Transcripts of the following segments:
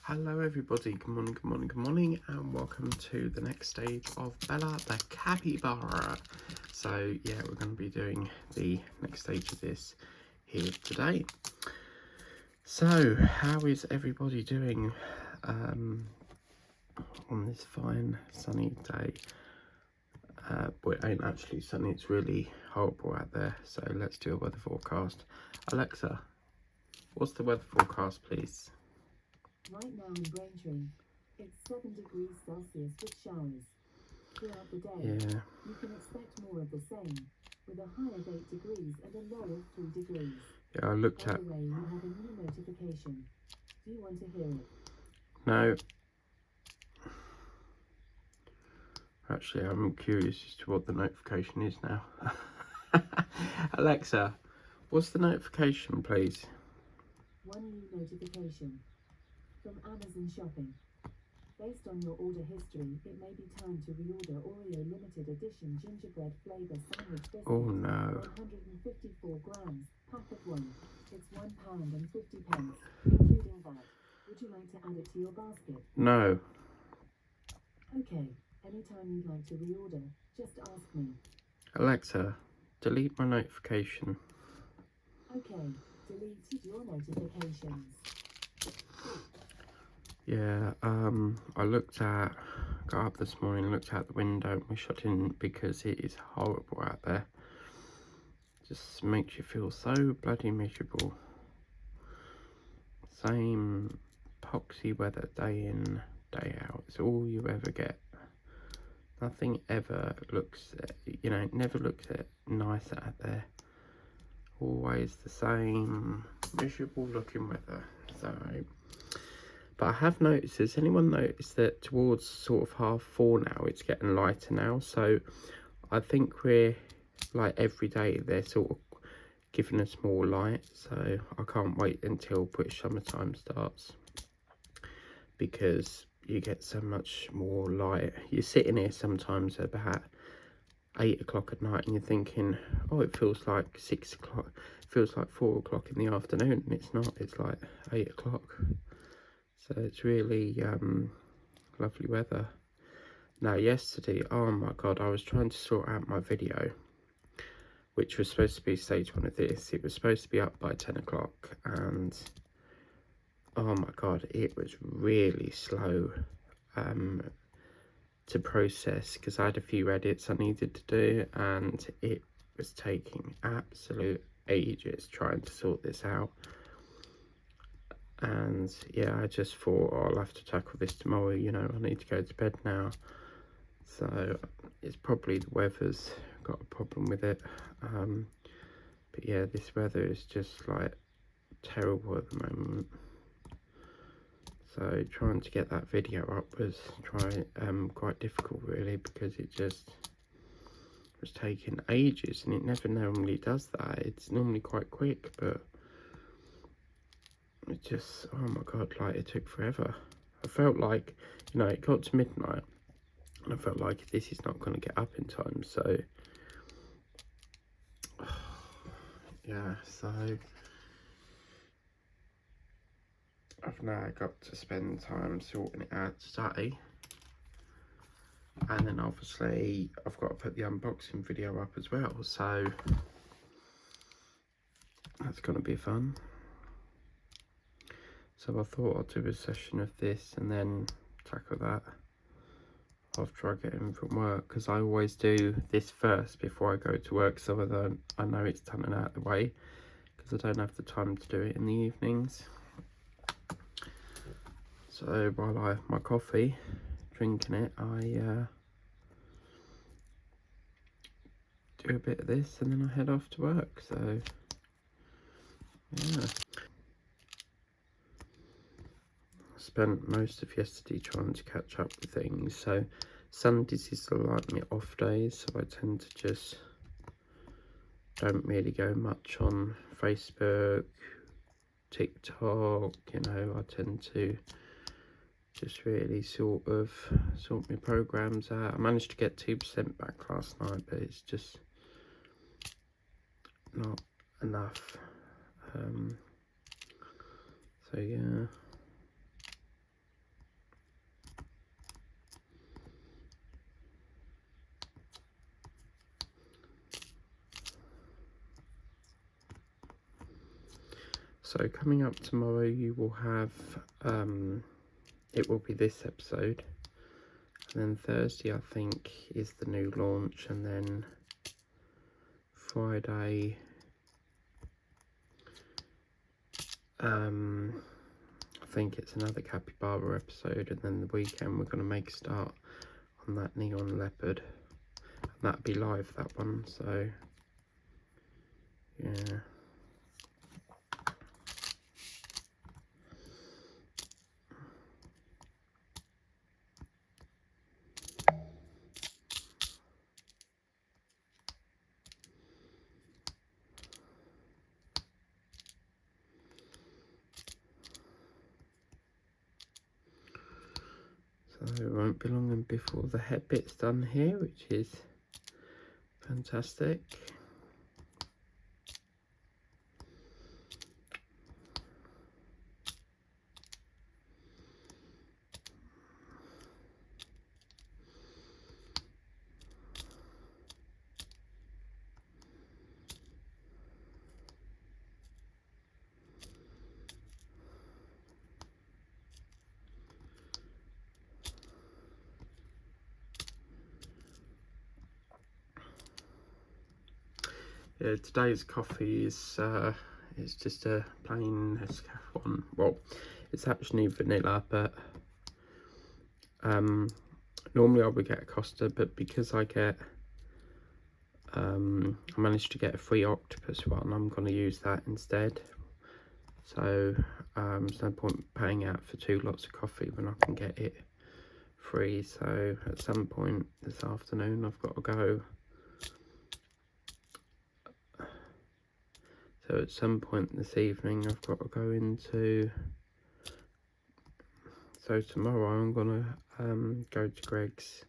Hello everybody, good morning, and welcome to the next stage of Bella the Capibara. So yeah, we're going to be doing the next stage of this here today. So how is everybody doing on this fine sunny day? But it ain't actually sunny, it's really horrible out there. So let's do a weather forecast. Alexa, what's the weather forecast, please? Right now in Braintree, it's 7 degrees Celsius with showers. Throughout the day, you can expect more of the same, with a high of 8 degrees and a low of 3 degrees. Yeah, I looked By at... the way, you have a new notification. Do you want to hear it? No. Actually, I'm curious as to what the notification is now. Alexa, what's the notification, please? One new notification from Amazon Shopping. Based on your order history, it may be time to reorder Oreo limited edition gingerbread flavor sandwich biscuit. Oh no. 154 grams, pack of 1. It's £1.50, including that. Would you like to add it to your basket? No. Okay, anytime you'd like to reorder, just ask me. Alexa, delete my notification. Okay, deleted your notifications. Yeah, got up this morning, looked out the window, and we shut in because it is horrible out there. Just makes you feel so bloody miserable. Same poxy weather day in, day out. It's all you ever get. Nothing ever looks, it never looks nice out there. Always the same miserable looking weather. So, but I have noticed, has anyone noticed that towards sort of 4:30 now, it's getting lighter now? So I think we're, like, every day they're sort of giving us more light. So I can't wait until British summertime starts, because you get so much more light. You're sitting here sometimes about 8 o'clock at night and you're thinking, oh, it feels like 6 o'clock, it feels like 4 o'clock in the afternoon, and it's not, it's like 8 o'clock. So it's really lovely weather. Now yesterday, oh my god, I was trying to sort out my video, which was supposed to be stage 1 of this. It was supposed to be up by 10 o'clock, and oh my god, it was really slow to process, because I had a few edits I needed to do, and it was taking absolute ages trying to sort this out. And yeah, I just thought, oh, I'll have to tackle this tomorrow, I need to go to bed now. So it's probably the weather's got a problem with it. But yeah, this weather is just like terrible at the moment. So trying to get that video up was quite difficult, really, because it just was taking ages, and it never normally does that. It's normally quite quick, but it just, oh my god, like, it took forever. I felt like, it got to midnight and I felt like this is not going to get up in time. So yeah, so I've now got to spend time sorting it out today, and then obviously I've got to put the unboxing video up as well, so that's going to be fun. So I thought I'd do a session of this and then tackle that after I get in from work, because I always do this first before I go to work, so that I know it's done and out of the way, because I don't have the time to do it in the evenings. So while I have my coffee, drinking it, I do a bit of this and then I head off to work. So yeah, I spent most of yesterday trying to catch up with things. So Sundays is like my off days, so I tend to just don't really go much on Facebook, TikTok, I tend to just really sort my programs out. I managed to get 2% back last night, but it's just not enough. So yeah, So coming up tomorrow, you will have, it will be this episode. And then Thursday, I think, is the new launch. And then Friday, I think it's another Capibara episode. And then the weekend, we're going to make a start on that Neon Leopard. And that'll be live, that one. So, yeah. So it won't be long before the head bit's done here, which is fantastic. Yeah, today's coffee is it's just a plain Nescafe one. Well, it's actually vanilla, but normally I would get a Costa, but because I managed to get a free octopus one, I'm going to use that instead. So there's no point paying out for 2 lots of coffee when I can get it free. So at some point this afternoon, I've got to go. So at some point this evening, I've got to go into. So tomorrow I'm gonna go to Greg's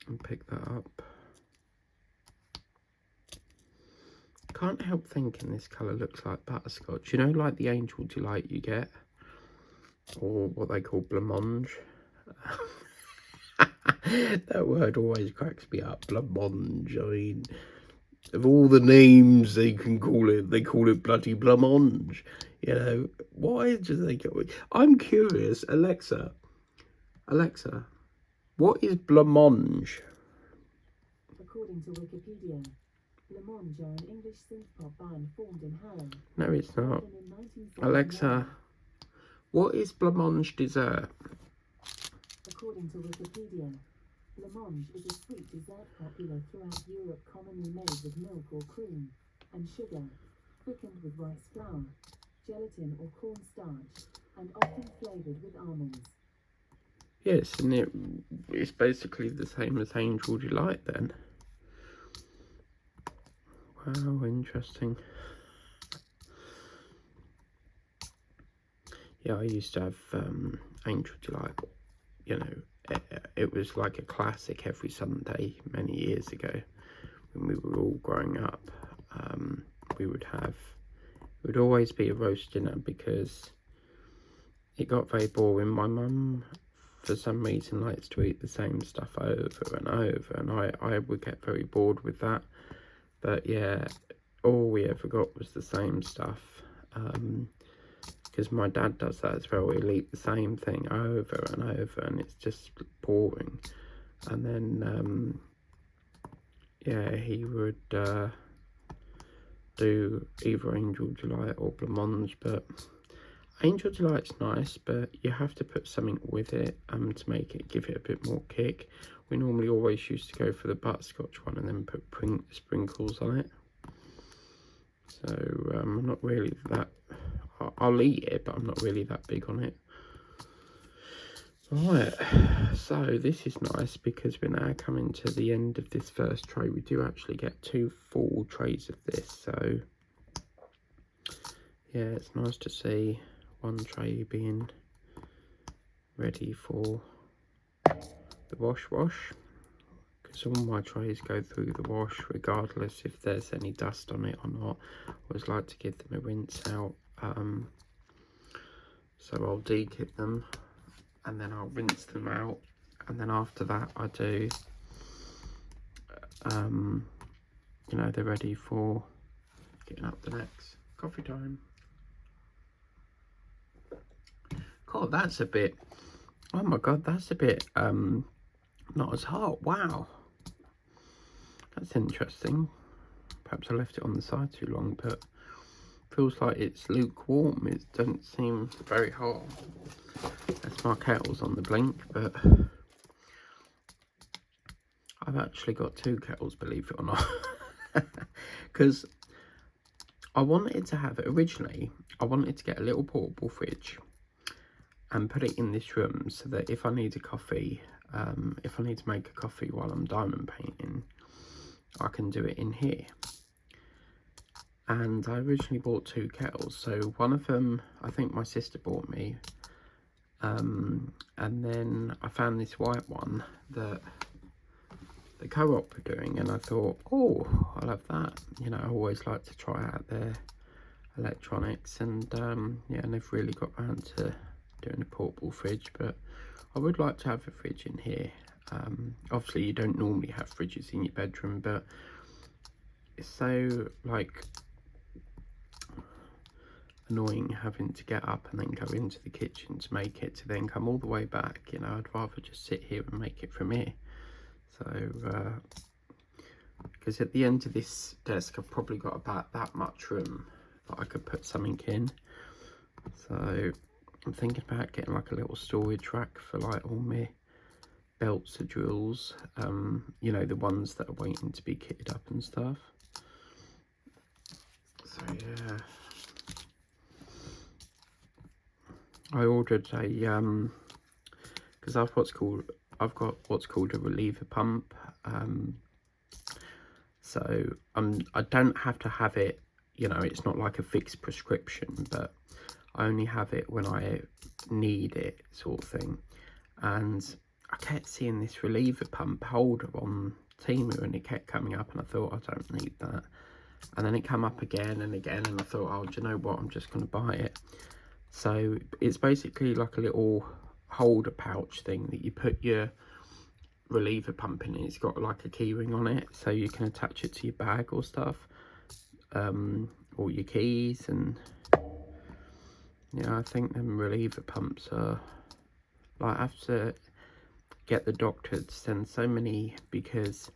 and pick that up. Can't help thinking this colour looks like butterscotch. You know, like the Angel Delight you get, or what they call blancmange. That word always cracks me up. Blancmange. I mean, of all the names they can call it, they call it bloody blancmange. You know, why do they go? I'm curious, Alexa, what is blancmange? According to Wikipedia, blancmange are an English synth-pop band formed in Harrow. No, it's not. Formed in 1979. Alexa, what is blancmange dessert? According to Wikipedia, blancmange is a sweet dessert popular throughout Europe, commonly made with milk or cream and sugar, thickened with rice flour, gelatin or cornstarch, and often flavoured with almonds. Yes, and it's basically the same as Angel Delight then. Wow, interesting. Yeah, I used to have Angel Delight. You know, it was like a classic every Sunday many years ago when we were all growing up. We would have, it would always be a roast dinner because it got very boring. My mum, for some reason, likes to eat the same stuff over and over, and I would get very bored with that. But yeah, all we ever got was the same stuff. Because my dad does that as well. He'll eat the same thing over and over, and it's just boring. And then, yeah, he would do either Angel Delight or blancmange, but Angel Delight's nice, but you have to put something with it to make it, give it a bit more kick. We normally always used to go for the butterscotch one and then put sprinkles on it. So I'm not really that, I'll eat it, but I'm not really that big on it. Right, so this is nice because we're now coming to the end of this first tray. We do actually get 2 full trays of this, so yeah, it's nice to see one tray being ready for the wash, because all my trays go through the wash regardless if there's any dust on it or not. I always like to give them a rinse out, so I'll de-kit them and then I'll rinse them out, and then after that I do you know, they're ready for getting up the next coffee time. Oh, that's a bit, oh my god, that's a bit not as hot. Wow, that's interesting. Perhaps I left it on the side too long, but feels like it's lukewarm. It doesn't seem very hot. That's my kettle's on the blink, but I've actually got 2 kettles, believe it or not. Because I wanted to have it originally, I wanted to get a little portable fridge and put it in this room so that if I need a coffee, if I need to make a coffee while I'm diamond painting, I can do it in here. And I originally bought 2 kettles, so one of them I think my sister bought me, and then I found this white one that the co-op were doing, and I thought, oh, I love that. You know, I always like to try out their electronics, and yeah, I never really got around to doing a portable fridge, but I would like to have a fridge in here. Obviously you don't normally have fridges in your bedroom, but it's so like annoying having to get up and then go into the kitchen to make it, to then come all the way back. You know, I'd rather just sit here and make it from here. So because at the end of this desk I've probably got about that much room that I could put something in. So I'm thinking about getting like a little storage rack for like all my belts or drills, you know, the ones that are waiting to be kitted up and stuff. So yeah, I ordered a because I've got what's called a reliever pump, so I don't have to have it, you know, it's not like a fixed prescription, but I only have it when I need it, sort of thing. And I kept seeing this reliever pump holder on Temu, and it kept coming up, and I thought, I don't need that. And then it came up again and again, and I thought, oh, do you know what, I'm just going to buy it. So it's basically like a little holder pouch thing that you put your reliever pump in. It's got like a key ring on it, so you can attach it to your bag or stuff, or your keys. And yeah, I think them reliever pumps are like, I have to get the doctor to send so many, because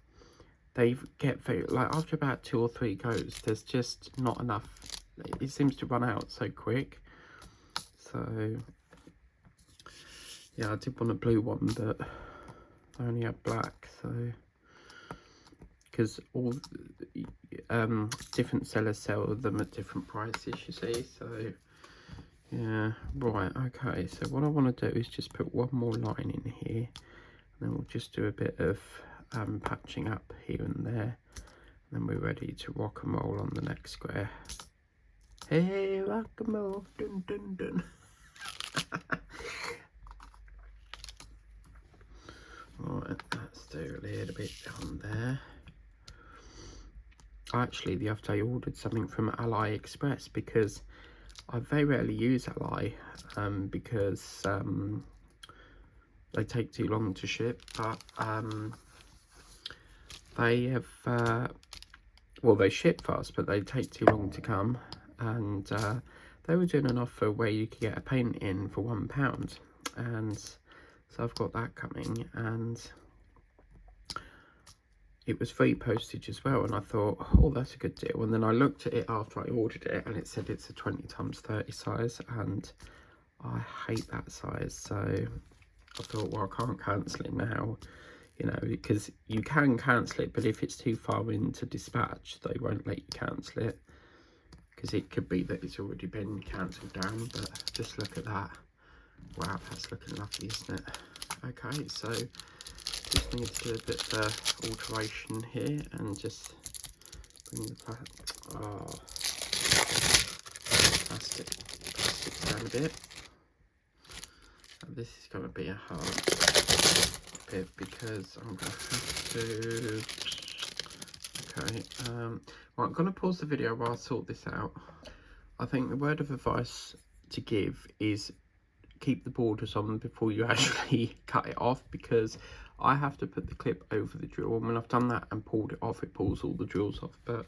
they get very, like, after about 2 or 3 goes, there's just not enough. It seems to run out so quick. So yeah, I did want a blue one, but I only have black. So because all different sellers sell them at different prices, you see. So yeah, right, okay, so what I want to do is just put one more line in here, and then we'll just do a bit of patching up here and there, and then we're ready to rock and roll on the next square. Hey, rock and roll, dun dun dun. Right, let's do a little bit down there. Actually, the other day I ordered something from AliExpress, because I very rarely use Ally, because they take too long to ship. But they have, well, they ship fast, but they take too long to come. And they were doing an offer where you could get a paint in for £1, and so I've got that coming, and it was free postage as well, and I thought, oh, that's a good deal. And then I looked at it after I ordered it, and it said it's a 20x30 size, and I hate that size. So I thought, well, I can't cancel it now, you know, because you can cancel it, but if it's too far into dispatch, they won't let you cancel it, because it could be that it's already been cancelled down. But just look at that. Wow, that's looking lovely, isn't it? Okay, so just need to do a bit of alteration here and just bring the plastic down a bit. And this is going to be a hard bit, because I'm going to have to, okay, well, I'm going to pause the video while I sort this out. I think the word of advice to give is keep the borders on before you actually cut it off, because I have to put the clip over the drill, and when I've done that and pulled it off, it pulls all the drills off. But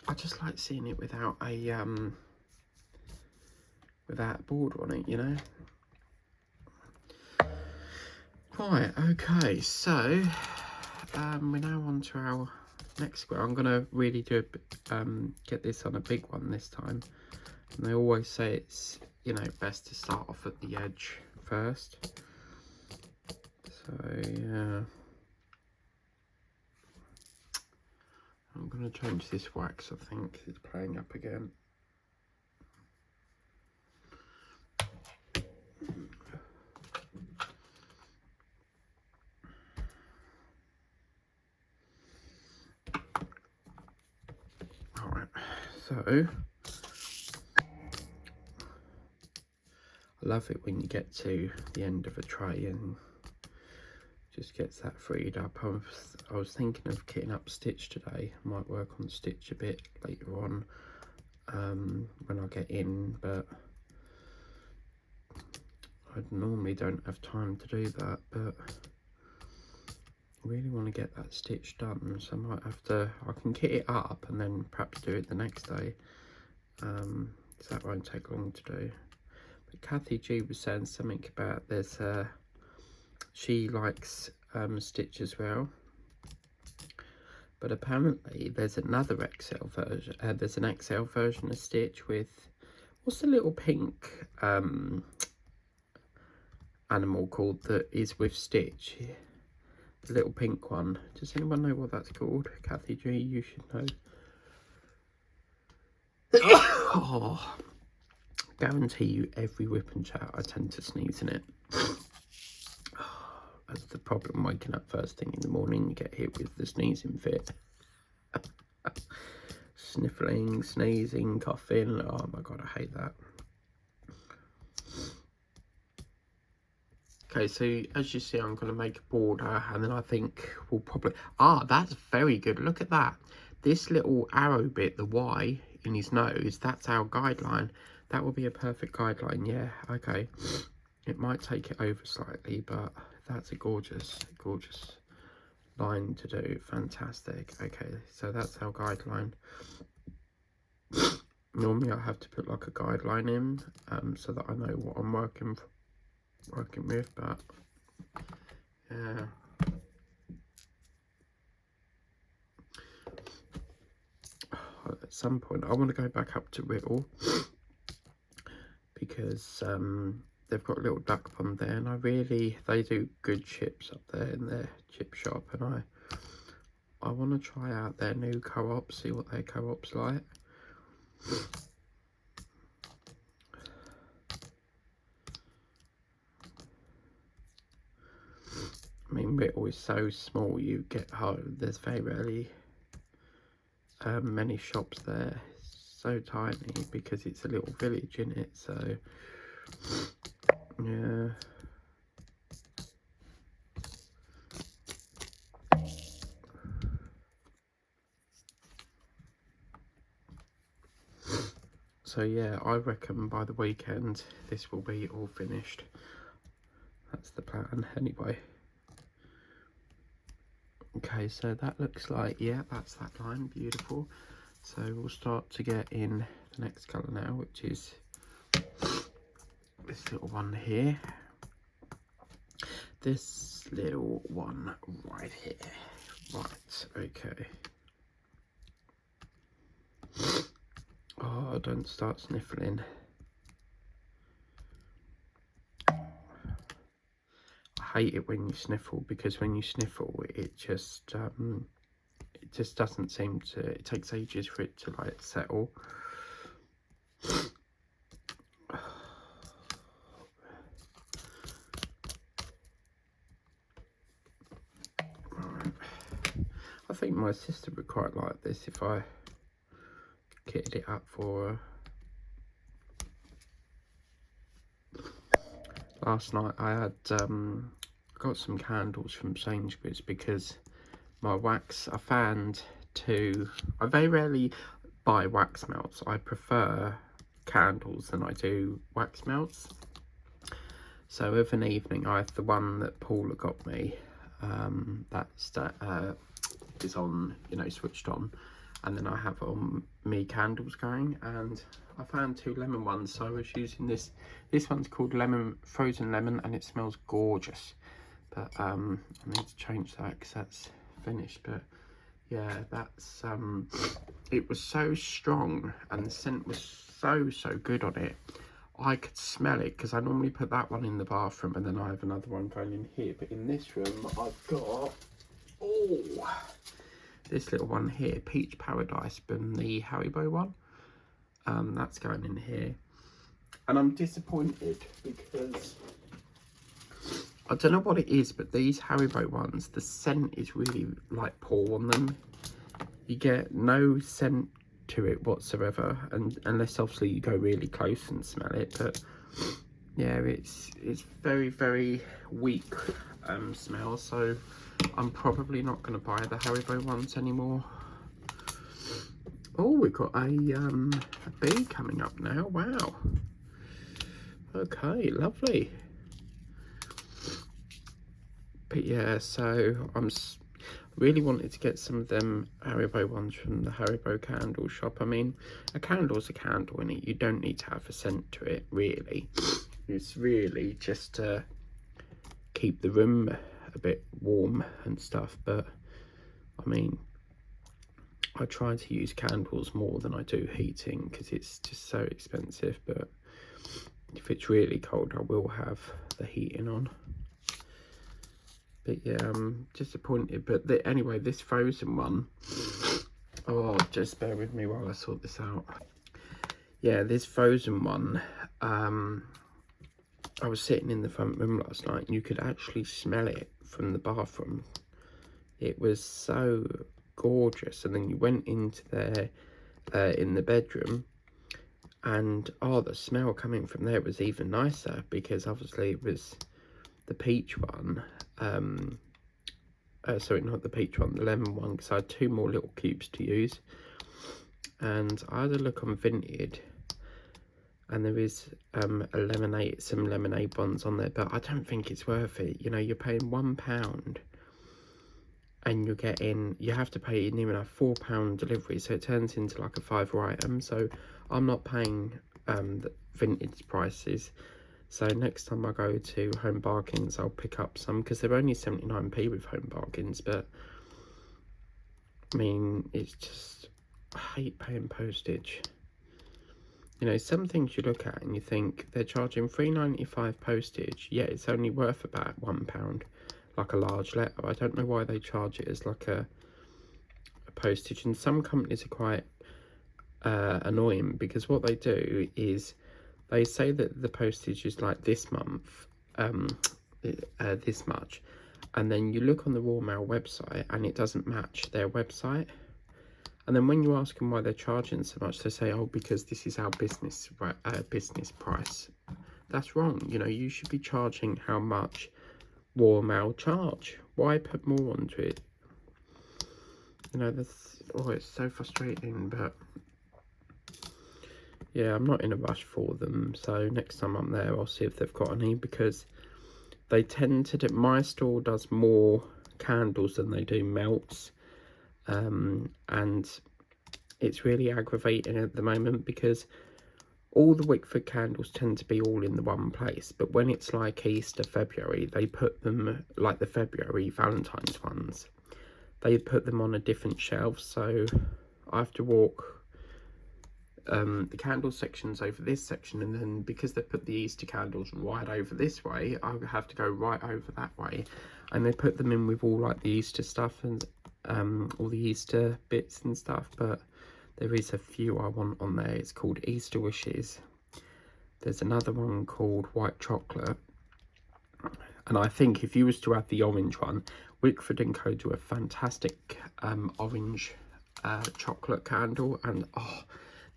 I just like seeing it without a border on it, you know. Right, okay, so we're now on to our next square. I'm going to really do get this on a big one this time. And they always say it's, you know, best to start off at the edge first. So, yeah. I'm going to change this wax, I think. It's playing up again. Alright, so I love it when you get to the end of a tray and just gets that freed up. I was thinking of kitting up Stitch today. I might work on Stitch a bit later on when I get in, but I normally don't have time to do that, but I really want to get that Stitch done, so I might have to, I can kit it up and then perhaps do it the next day, so that won't take long to do. But Kathy G was saying something about she likes Stitch as well, but apparently there's another XL version, there's an XL version of Stitch with, what's the little pink animal called that is with Stitch? The little pink one. Does anyone know what that's called? Kathy G, you should know. Oh, guarantee you every whip and chat I tend to sneeze in it. That's the problem, waking up first thing in the morning, you get hit with the sneezing fit. Sniffling, sneezing, coughing, oh my god, I hate that. Okay, so as you see, I'm going to make a border, and then I think we'll probably, that's very good, look at that. This little arrow bit, the Y in his nose, that's our guideline. That will be a perfect guideline, yeah, okay. It might take it over slightly, but that's a gorgeous, gorgeous line to do. Fantastic. Okay, so that's our guideline. Normally I have to put like a guideline in so that I know what I'm working with, but yeah. At some point I want to go back up to Whittle because they've got a little duck pond there, and they do good chips up there in their chip shop, and I want to try out their new co-op, see what their co-op's like. I mean, Whittle is so small, you get home, there's very rarely many shops there. It's so tiny because it's a little village in it, so yeah. So yeah, I reckon by the weekend this will be all finished. That's the plan anyway. Okay, so that looks like, yeah, that's that line, beautiful. So we'll start to get in the next colour now, which is this little one here. This little one right here. Right, okay. Oh, don't start sniffling. I hate it when you sniffle, because when you sniffle it just doesn't seem to, it takes ages for it to like settle. Right. I think my sister would quite like this if I kitted it up for her. Last night I had got some candles from Sainsbury's because my wax, I very rarely buy wax melts. I prefer candles than I do wax melts. So of an evening I have the one that Paula got me, that is on, you know, switched on, and then I have me candles going, and I found 2 lemon ones, so I was using this. This one's called frozen lemon, and it smells gorgeous. but I need to change that because that's finished. But yeah, that's it was so strong and the scent was so good on it. I could smell it because I normally put that one in the bathroom and then I have another one going in here. But in this room, I've got this little one here, Peach Paradise, from the Haribo one. That's going in here, and I'm disappointed because I don't know what it is, but these Haribo ones, the scent is really like poor on them. You get no scent to it whatsoever, and unless obviously you go really close and smell it. But yeah, it's very weak smell, so I'm probably not going to buy the Haribo ones anymore. Oh, we've got a bee coming up now. Wow. Okay, lovely. But yeah, so I'm really wanted to get some of them Haribo ones from the Haribo candle shop. I mean, a candle's a candle, and you don't need to have a scent to it, really. It's really just to keep the room a bit warm and stuff. But I mean, I try to use candles more than I do heating because it's just so expensive. But if it's really cold, I will have the heating on. But yeah, I'm disappointed. But anyway, this frozen one, oh, just bear with me while I sort this out. Yeah, this frozen one, I was sitting in the front room last night and you could actually smell it from the bathroom. It was so gorgeous. And then you went into there in the bedroom, and oh, the smell coming from there was even nicer, because obviously it was the peach one. Sorry, not the peach one, the lemon one, because I had 2 more little cubes to use. And I had a look on Vinted, and there is some lemonade ones on there, but I don't think it's worth it. You know, you're paying £1 and you're getting, you have to pay near enough £4 delivery, so it turns into like a 5 item. So I'm not paying the Vinted prices. So next time I go to Home Bargains, I'll pick up some, because they're only 79p with Home Bargains. But I mean, it's just, I hate paying postage. You know, some things you look at and you think they're charging £3.95 postage, yet it's only worth about £1, like a large letter. I don't know why they charge it as like a postage. And some companies are quite annoying, because what they do is they say that the postage is like this month, this much, and then you look on the Royal Mail website and it doesn't match their website. And then when you ask them why they're charging so much, they say, oh, because this is our business price. That's wrong. You know, you should be charging how much Royal Mail charge. Why put more onto it? You know, that's, oh, it's so frustrating. But yeah, I'm not in a rush for them. So next time I'm there, I'll see if they've got any, because they tend to do, my store does more candles than they do melts. And it's really aggravating at the moment, because all the Wickford candles tend to be all in the one place, but when it's like Easter, February, they put them, like the February Valentine's ones, they put them on a different shelf. So I have to walk the candle sections over this section, and then because they put the Easter candles right over this way, I have to go right over that way. And they put them in with all like the Easter stuff and all the Easter bits and stuff. But there is a few I want on there. It's called Easter Wishes. There's another one called White Chocolate, and I think if you was to have the orange one, Wickford & Co do a fantastic orange chocolate candle. And oh,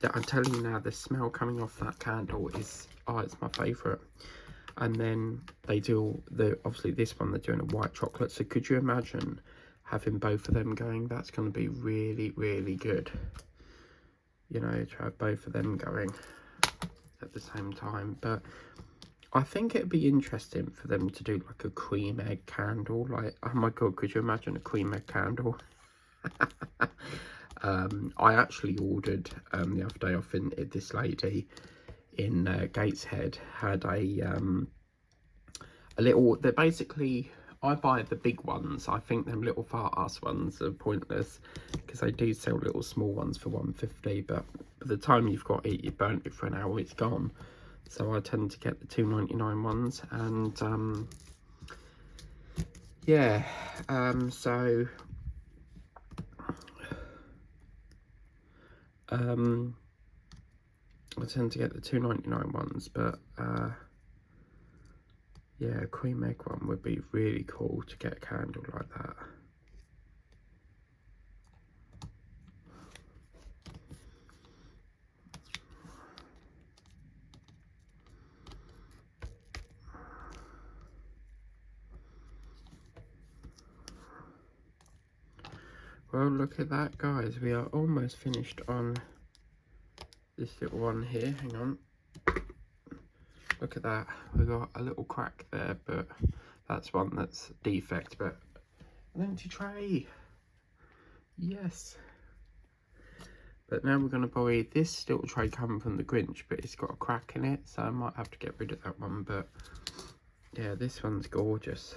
I'm telling you now, the smell coming off that candle is, oh, it's my favourite. And then they do obviously this one, they're doing a white chocolate. So could you imagine having both of them going? That's going to be really good, you know, to have both of them going at the same time. But I think it'd be interesting for them to do like a cream egg candle. Like, oh my god, could you imagine a cream egg candle? I actually ordered the other day off this lady in Gateshead had a little, they're basically I buy the big ones. I think them little fart ass ones are pointless because they do sell little small ones for $1.50, but by the time you've got it, you've burnt it for an hour, it's gone. So I tend to get the $2.99 ones, and yeah, so I tend to get the $2.99 ones, but yeah, a cream egg one would be really cool to get a candle like that. Well, look at that, guys. We are almost finished on this little one here. Hang on. Look at that. We've got a little crack there, but that's one that's defect. But an empty tray. Yes. But now we're going to buy this little tray coming from the Grinch, but it's got a crack in it, so I might have to get rid of that one. But yeah, this one's gorgeous.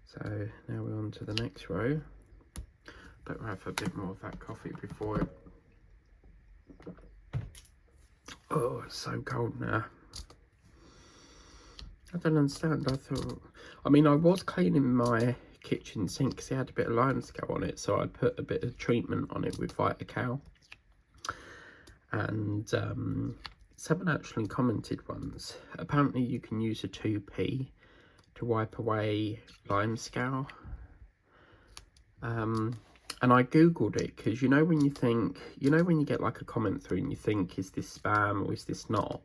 So now we're on to the next row. Better have a bit more of that coffee before it. Oh, it's so cold now. I don't understand. I mean, I was cleaning my kitchen sink because it had a bit of limescale on it, so I put a bit of treatment on it with Vita-Cal. And someone actually commented once, apparently you can use a 2p to wipe away limescale. And I googled it because, you know, when you think, you know, when you get like a comment through and you think, is this spam or is this not?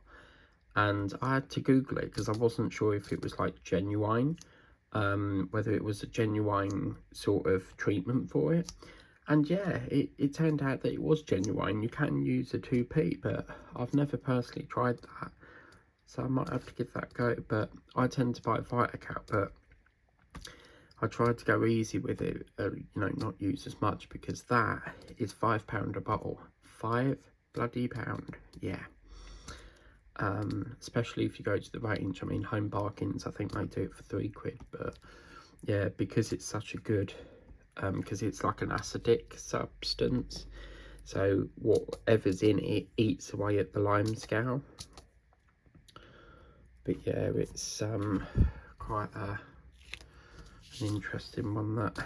And I had to Google it because I wasn't sure if it was like genuine, whether it was a genuine sort of treatment for it. And yeah, it turned out that it was genuine. You can use a 2p, but I've never personally tried that. So I might have to give that a go. But I tend to buy Vita-Cal, but I tried to go easy with it, you know, not use as much, because that is £5 a bottle. £5 bloody pound, yeah. Especially if you go to the range. I mean, Home Bargains, I think they do it for £3, but yeah, because it's such a good, because it's like an acidic substance, so whatever's in it eats away at the limescale. But yeah, it's quite an interesting one, that.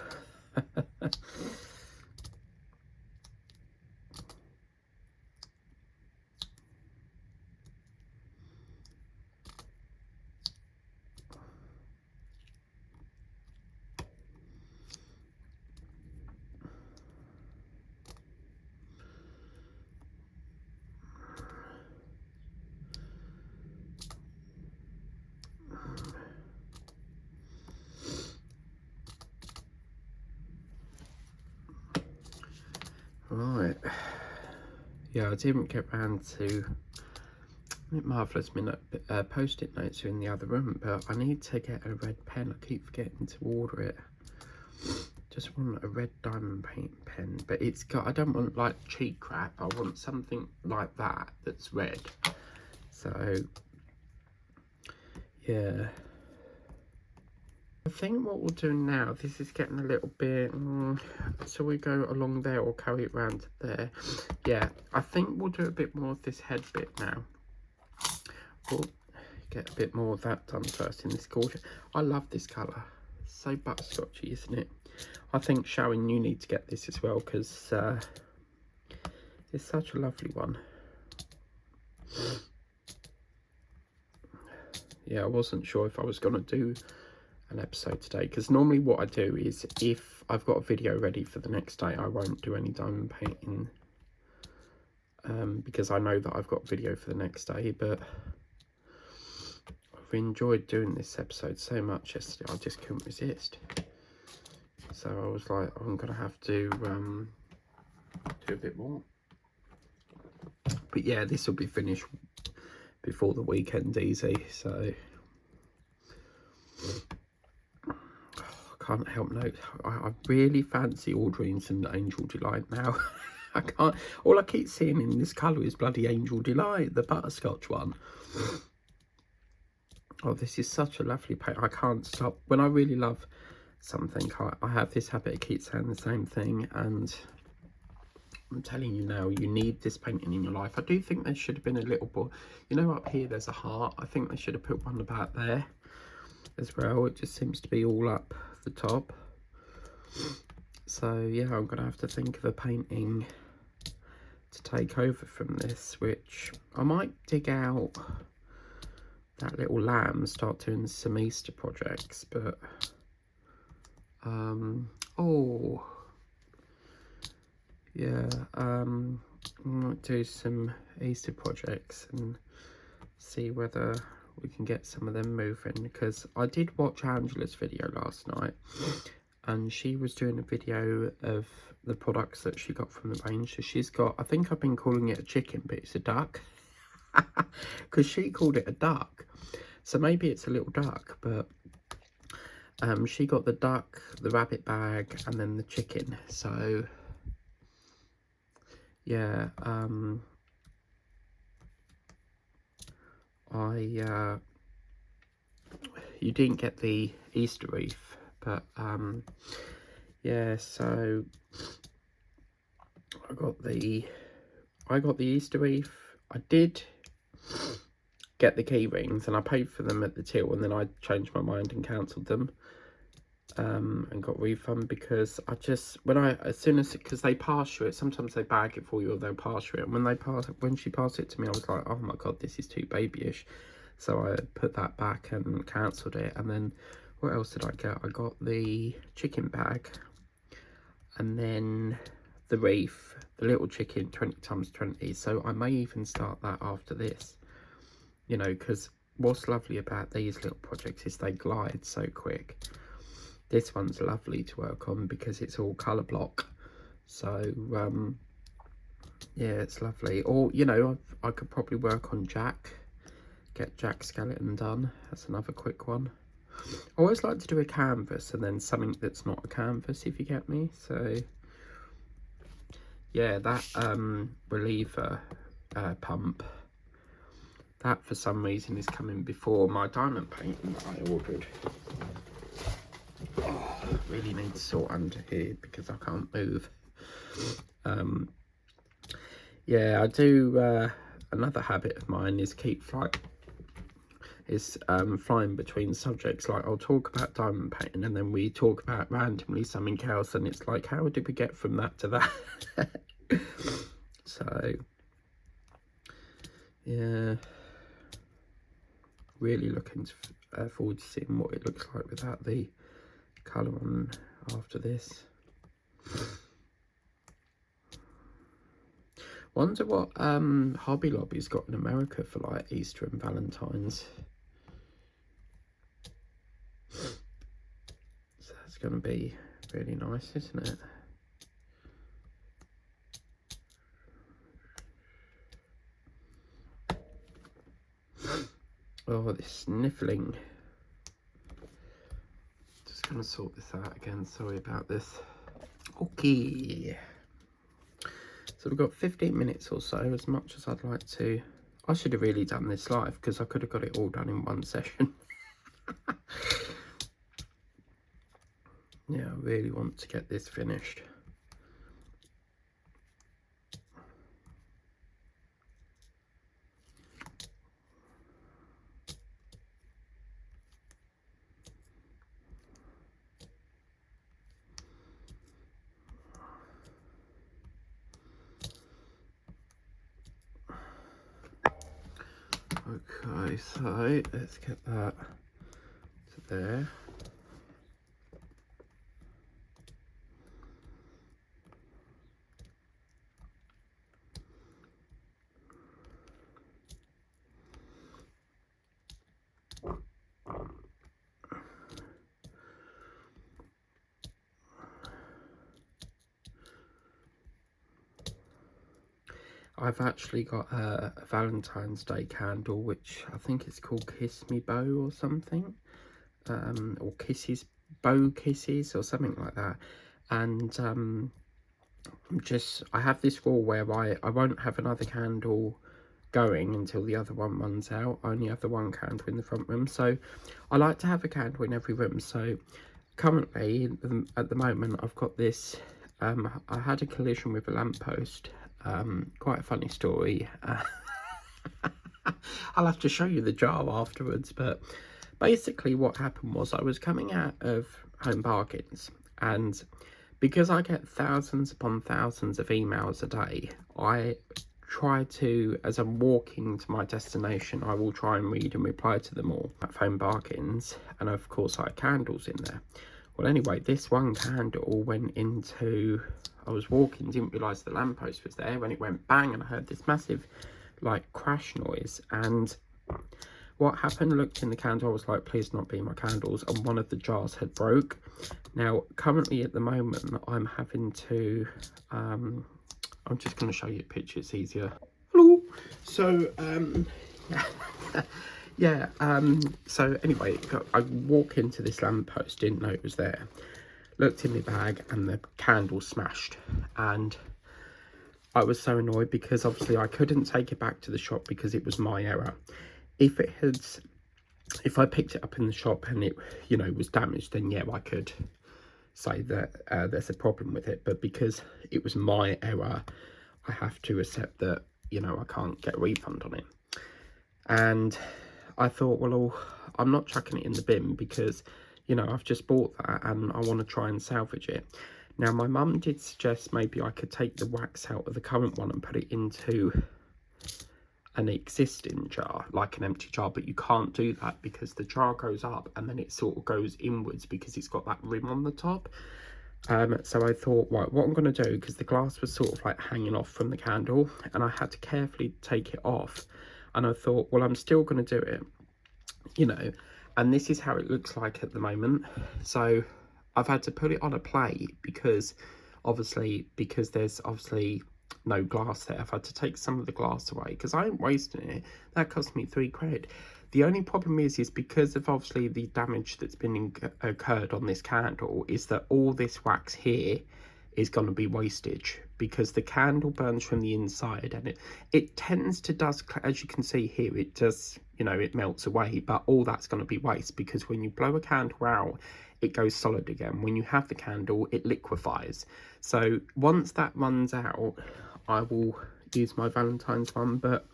Right, yeah, I didn't get round to Marvellous Minute post-it notes are in the other room, but I need to get a red pen. I keep forgetting to order it. Just want a red diamond paint pen, but it's got, I don't want like cheap crap. I want something like that that's red. So yeah, I think what we'll do now, this is getting a little bit, so we go along there or carry it round to there. Yeah, I think we'll do a bit more of this head bit now. We'll get a bit more of that done first in this gorgeous. I love this colour. It's so butterscotchy, isn't it? I think, Sharon, you need to get this as well, because it's such a lovely one. Yeah, I wasn't sure if I was going to do an episode today, because normally what I do is, if I've got a video ready for the next day, I won't do any diamond painting, because I know that I've got a video for the next day. But I've enjoyed doing this episode so much yesterday, I just couldn't resist. So I was like, I'm gonna have to do a bit more. But yeah, this will be finished before the weekend easy, so I can't help note. I really fancy ordering some Angel Delight now. I can't, all I keep seeing in this colour is bloody Angel Delight, the butterscotch one. Oh, this is such a lovely paint. I can't stop. When I really love something, I have this habit of keep saying the same thing, and I'm telling you now, you need this painting in your life. I do think there should have been a little bit, you know, up here there's a heart. I think they should have put one about there as well. It just seems to be all up the top. So yeah, I'm gonna have to think of a painting to take over from this, which I might dig out that little lamb, start doing some Easter projects, but oh yeah, I might do some Easter projects and see whether we can get some of them moving, because I did watch Angela's video last night and she was doing a video of the products that she got from the range. So she's got, I think I've been calling it a chicken, but it's a duck, because she called it a duck, so maybe it's a little duck, but she got the duck, the rabbit bag, and then the chicken. So yeah, you didn't get the Easter wreath, but yeah, so I got the Easter wreath. I did get the key rings and I paid for them at the till, and then I changed my mind and cancelled them, and got refund, because I just, as soon as, because they pass you it, sometimes they bag it for you or they'll pass you it, and when she passed it to me, I was like, oh my god, this is too babyish. So I put that back and cancelled it. And then what else did I get? I got the chicken bag, and then the wreath, the little chicken 20x20. So I may even start that after this, you know, because what's lovely about these little projects is they glide so quick. This one's lovely to work on because it's all colour block. So yeah, it's lovely. Or, you know, I could probably work on Jack, get Jack's skeleton done. That's another quick one. I always like to do a canvas and then something that's not a canvas, if you get me. So yeah, that reliever pump, that for some reason is coming before my diamond painting that I ordered. Oh, really need to sort under here because I can't move. Yeah, I do, another habit of mine is flying between subjects. Like, I'll talk about diamond painting and then we talk about randomly something else, and it's like, how did we get from that to that? So yeah, really looking forward to seeing what it looks like without the colour on after this. Wonder what Hobby Lobby's got in America for like Easter and Valentine's. So that's going to be really nice, isn't it? Oh, this sniffling. Just going to sort this out again. Sorry about this. Okay. So we've got 15 minutes or so, as much as I'd like to. I should have really done this live because I could have got it all done in one session. Yeah, I really want to get this finished. Okay, so let's get that to there. I've actually got a Valentine's Day candle, which I think it's called Kiss Me Bow or something, or Bow Kisses or something like that. And I have this rule where I won't have another candle going until the other one runs out. I only have the one candle in the front room, so I like to have a candle in every room. So currently at the moment I've got this, I had a collision with a lamppost, quite a funny story. I'll have to show you the jar afterwards, but basically what happened was I was coming out of Home Bargains, and because I get thousands upon thousands of emails a day, I try to, as I'm walking to my destination, I will try and read and reply to them all at Home Bargains, and of course I had candles in there. Well, anyway, this one candle went into, I was walking, didn't realise the lamppost was there, when it went bang and I heard this massive like crash noise. And what happened, looked in the candle, I was like, please not be my candles, and one of the jars had broke. Now currently at the moment I'm having to I'm just going to show you a picture, it's easier. Hello. So yeah, so anyway, I walk into this lamppost, didn't know it was there, looked in my bag and the candle smashed, and I was so annoyed because obviously I couldn't take it back to the shop because it was my error. If I picked it up in the shop and it, you know, was damaged, then yeah, I could say that there's a problem with it. But because it was my error, I have to accept that, you know, I can't get a refund on it. And I thought, well, I'm not chucking it in the bin because, you know, I've just bought that and I want to try and salvage it. Now, my mum did suggest maybe I could take the wax out of the current one and put it into an existing jar, like an empty jar, but you can't do that because the jar goes up and then it sort of goes inwards because it's got that rim on the top. So I thought, right, what I'm going to do, because the glass was sort of like hanging off from the candle and I had to carefully take it off, and I thought, well, I'm still going to do it, you know, and this is how it looks like at the moment. So I've had to put it on a plate because there's obviously no glass there. I've had to take some of the glass away because I ain't wasting it. That cost me £3. The only problem is because of obviously the damage that's been occurred on this candle, is that all this wax here is going to be wastage because the candle burns from the inside, and it tends to as you can see here, it does, you know, it melts away, but all that's going to be waste because when you blow a candle out, it goes solid again. When you have the candle, it liquefies. So once that runs out, I will use my Valentine's one. But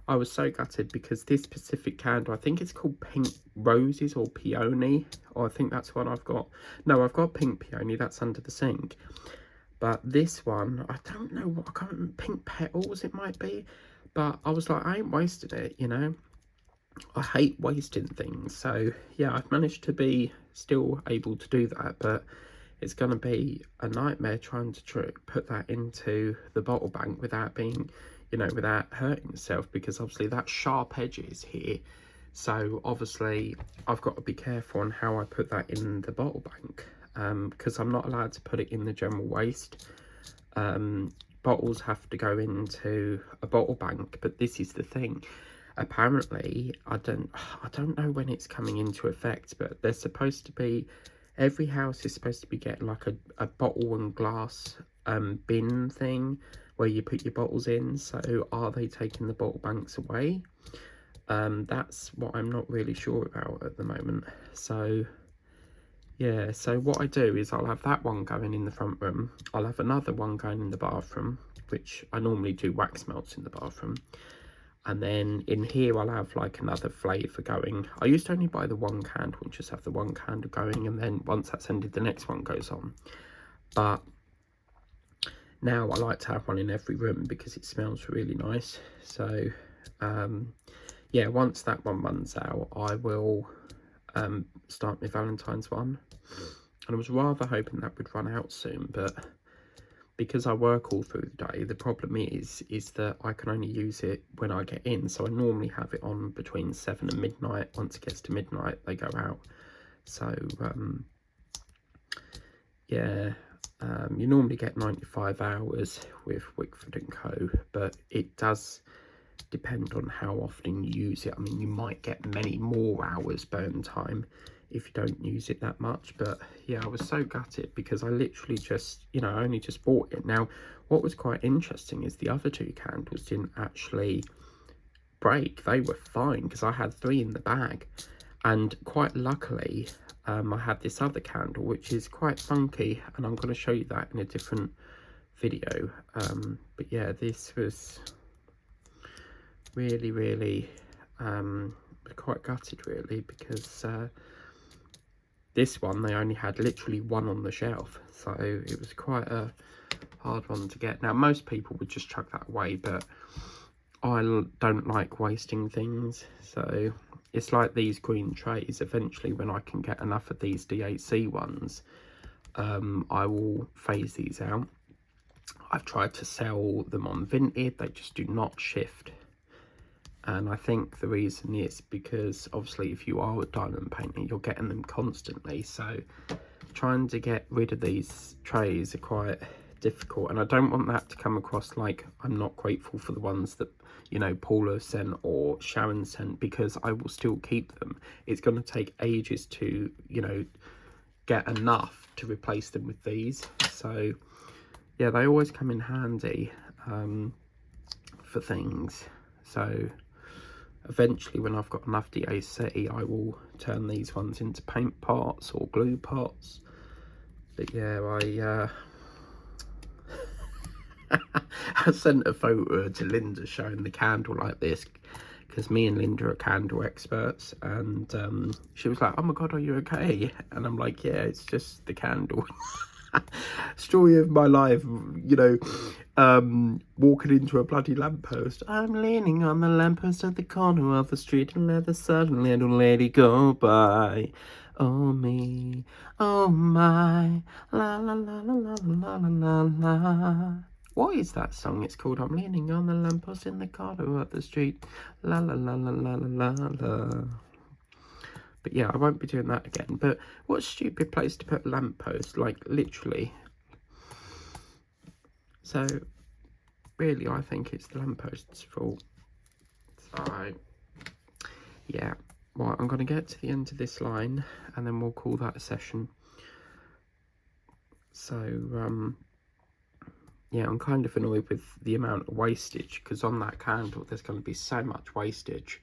I was so gutted because this specific candle, I think it's called Pink Roses or Peony, or I think that's what I've got. No, I've got Pink Peony, that's under the sink. But this one, I don't know what, I can't remember, Pink Petals it might be. But I was like, I ain't wasted it, you know. I hate wasting things. So yeah, I've managed to be still able to do that, but it's going to be a nightmare trying to put that into the bottle bank without being, you know, without hurting yourself, because obviously that sharp edges here. So obviously I've got to be careful on how I put that in the bottle bank, because I'm not allowed to put it in the general waste. Bottles have to go into a bottle bank, but this is the thing. Apparently, I don't know when it's coming into effect, but there's supposed to be, every house is supposed to be getting like a bottle and glass bin thing where you put your bottles in. So are they taking the bottle banks away? That's what I'm not really sure about at the moment. So yeah, so what I do is I'll have that one going in the front room, I'll have another one going in the bathroom, which I normally do wax melts in the bathroom, and then in here I'll have like another flavour going. I used to only buy the one candle and just have the one candle going, and then once that's ended the next one goes on. But now I like to have one in every room because it smells really nice. So yeah, once that one runs out, I will start my Valentine's one. And I was rather hoping that would run out soon, but because I work all through the day, the problem is that I can only use it when I get in. So I normally have it on between 7 and midnight. Once it gets to midnight, they go out. So yeah, you normally get 95 hours with Wickford & Co, but it does depend on how often you use it. I mean, you might get many more hours burn time if you don't use it that much. But yeah, I was so gutted because I literally just, you know, I only just bought it. Now what was quite interesting is the other two candles didn't actually break, they were fine because I had 3 in the bag. And quite luckily, I had this other candle which is quite funky, and I'm going to show you that in a different video. But yeah, this was really quite gutted really, because this one they only had literally 1 on the shelf, so it was quite a hard one to get. Now most people would just chuck that away, but I don't like wasting things, so it's like these green trays. Eventually, when I can get enough of these DAC ones, I will phase these out. I've tried to sell them on Vinted, they just do not shift. And I think the reason is because obviously if you are a diamond painter, you're getting them constantly. So trying to get rid of these trays are quite difficult. And I don't want that to come across like I'm not grateful for the ones that, you know, Paula sent or Sharon sent, because I will still keep them. It's going to take ages to, you know, get enough to replace them with these. So yeah, they always come in handy for things. So eventually, when I've got enough DAC, I will turn these ones into paint pots or glue pots. But yeah, I sent a photo to Linda showing the candle like this, because me and Linda are candle experts, and she was like, oh my god, are you okay? And I'm like, yeah, it's just the candle. Story of my life, you know, walking into a bloody lamppost. I'm leaning on the lamppost at the corner of the street and let the sudden little lady go by. Oh me, oh my, la la la la la la la la la. What is that song? It's called I'm leaning on the lamppost in the corner of the street, la la la la la la la. But yeah, I won't be doing that again. But what a stupid place to put a lamppost, like literally. So really, I think it's the lampost's fault. So yeah, well, I'm going to get to the end of this line and then we'll call that a session. So yeah, I'm kind of annoyed with the amount of wastage, because on that candle there's going to be so much wastage.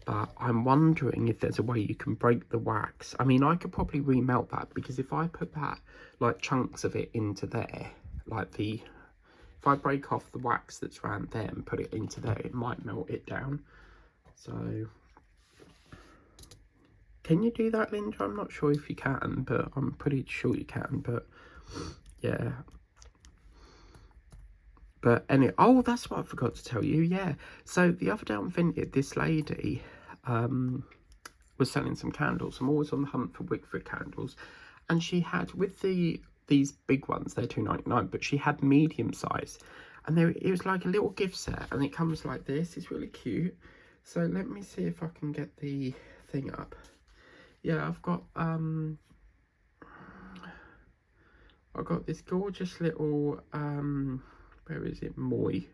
But I'm wondering if there's a way you can break the wax. I mean, I could probably remelt that, because if I put that, like chunks of it into there, like if I break off the wax that's around there and put it into there, it might melt it down. So can you do that, Linda? I'm not sure if you can, but I'm pretty sure you can. But yeah. But anyway, oh, that's what I forgot to tell you. Yeah. So the other day on Vinted, this lady was selling some candles. I'm always on the hunt for Wickford candles, and she had, with these big ones, they're £2.99, but she had medium size, and it was like a little gift set, and it comes like this. It's really cute. So let me see if I can get the thing up. Yeah, I've got this gorgeous little where is it, Moy?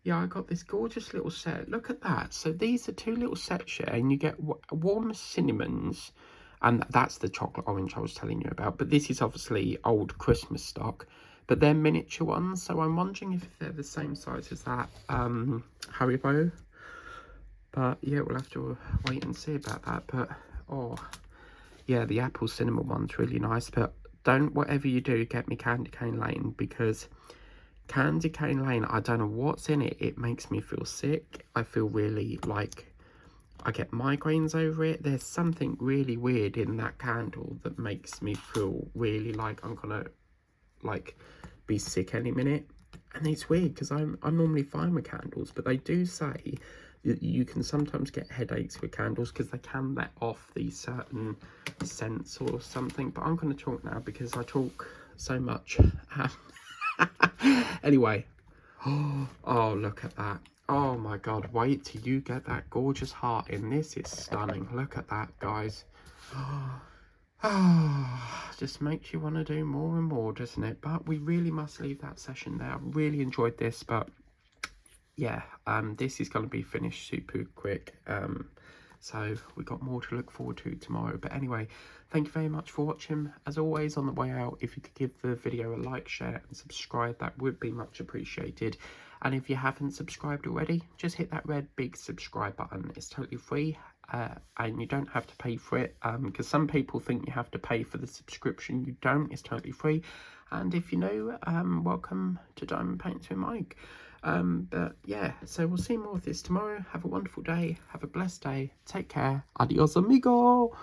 Yeah, I got this gorgeous little set. Look at that. So these are 2 little sets here, and you get warm cinnamons, and that's the chocolate orange I was telling you about. But this is obviously old Christmas stock, but they're miniature ones. So I'm wondering if they're the same size as that Haribo. But yeah, we'll have to wait and see about that. But oh yeah, the apple cinnamon one's really nice. But don't, whatever you do, get me Candy Cane Lane, because Candy Cane Lane, I don't know what's in it. It makes me feel sick. I feel really like I get migraines over it. There's something really weird in that candle that makes me feel really like I'm gonna like be sick any minute. And it's weird because I'm normally fine with candles, but they do say you can sometimes get headaches with candles because they can let off these certain scents or something. But I'm going to talk now because I talk so much. Anyway, oh, look at that. Oh my god, wait till you get that gorgeous heart in. This is stunning. Look at that, guys. Just makes you want to do more and more, doesn't it? But we really must leave that session there. I really enjoyed this, but yeah, this is going to be finished super quick. So we've got more to look forward to tomorrow. But anyway, thank you very much for watching. As always, on the way out, if you could give the video a like, share and subscribe, that would be much appreciated. And if you haven't subscribed already, just hit that red big subscribe button. It's totally free, and you don't have to pay for it, because some people think you have to pay for the subscription. You don't. It's totally free. And if you're new, welcome to Diamond Paints with Mike. But yeah, so we'll see more of this tomorrow. Have a wonderful day. Have a blessed day. Take care. Adios, amigo.